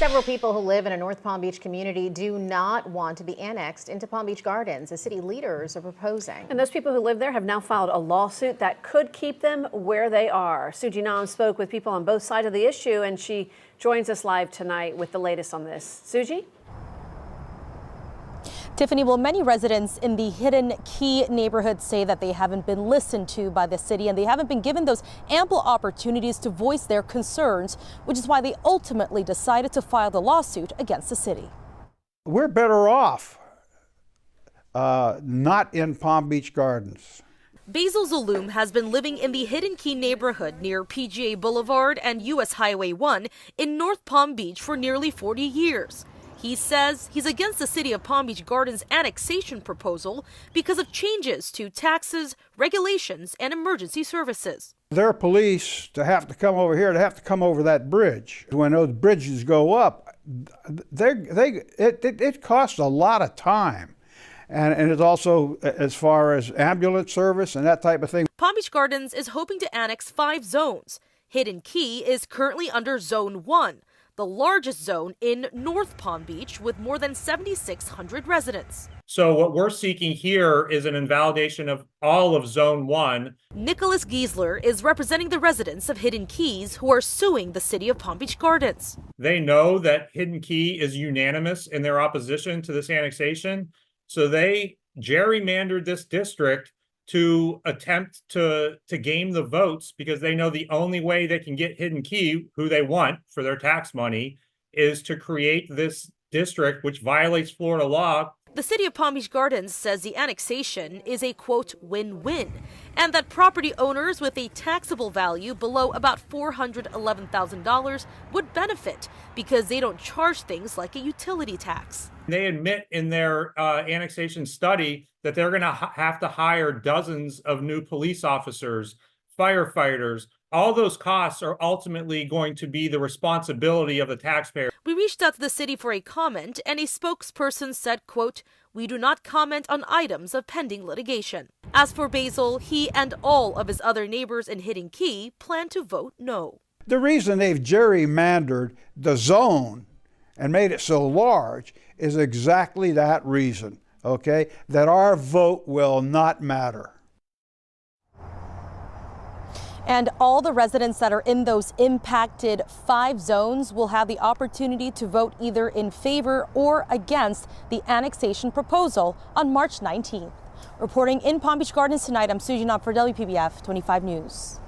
Several people who live in a North Palm Beach community do not want to be annexed into Palm Beach Gardens, as city leaders are proposing. And those people who live there have now filed a lawsuit that could keep them where they are. Suji Nam spoke with people on both sides of the issue, and she joins us live tonight with the latest on this. Suji? Tiffany, well, many residents in the Hidden Key neighborhood say that they haven't been listened to by the city and they haven't been given those ample opportunities to voice their concerns, which is why they ultimately decided to file the lawsuit against the city. We're better off not in Palm Beach Gardens. Basil Zaloom has been living in the Hidden Key neighborhood near PGA Boulevard and US Highway 1 in North Palm Beach for nearly 40 years. He says he's against the city of Palm Beach Gardens annexation proposal because of changes to taxes, regulations, and emergency services. Their police to have to come over here, to have to come over that bridge. When those bridges go up, it costs a lot of time. And it's also as far as ambulance service and that type of thing. Palm Beach Gardens is hoping to annex 5 zones. Hidden Key is currently under Zone 1. The largest zone in North Palm Beach with more than 7,600 residents. So what we're seeking here is an invalidation of all of Zone 1. Nicholas Giesler is representing the residents of Hidden Keys who are suing the city of Palm Beach Gardens. They know that Hidden Key is unanimous in their opposition to this annexation, so they gerrymandered this district to attempt to game the votes because they know the only way they can get Hidden Key, who they want for their tax money, is to create this district which violates Florida law. The city of Palm Beach Gardens says the annexation is a, quote, win-win, and that property owners with a taxable value below about $411,000 would benefit because they don't charge things like a utility tax. They admit in their annexation study that they're going to have to hire dozens of new police officers, firefighters. All those costs are ultimately going to be the responsibility of the taxpayer. We reached out to the city for a comment, and a spokesperson said, quote, "We do not comment on items of pending litigation." As for Basil, he and all of his other neighbors in Hidden Key plan to vote no. The reason they've gerrymandered the zone and made it so large is exactly that reason, okay? That our vote will not matter. And all the residents that are in those impacted 5 zones will have the opportunity to vote either in favor or against the annexation proposal on March 19th. Reporting in Palm Beach Gardens tonight, I'm Suji Nam for WPBF 25 News.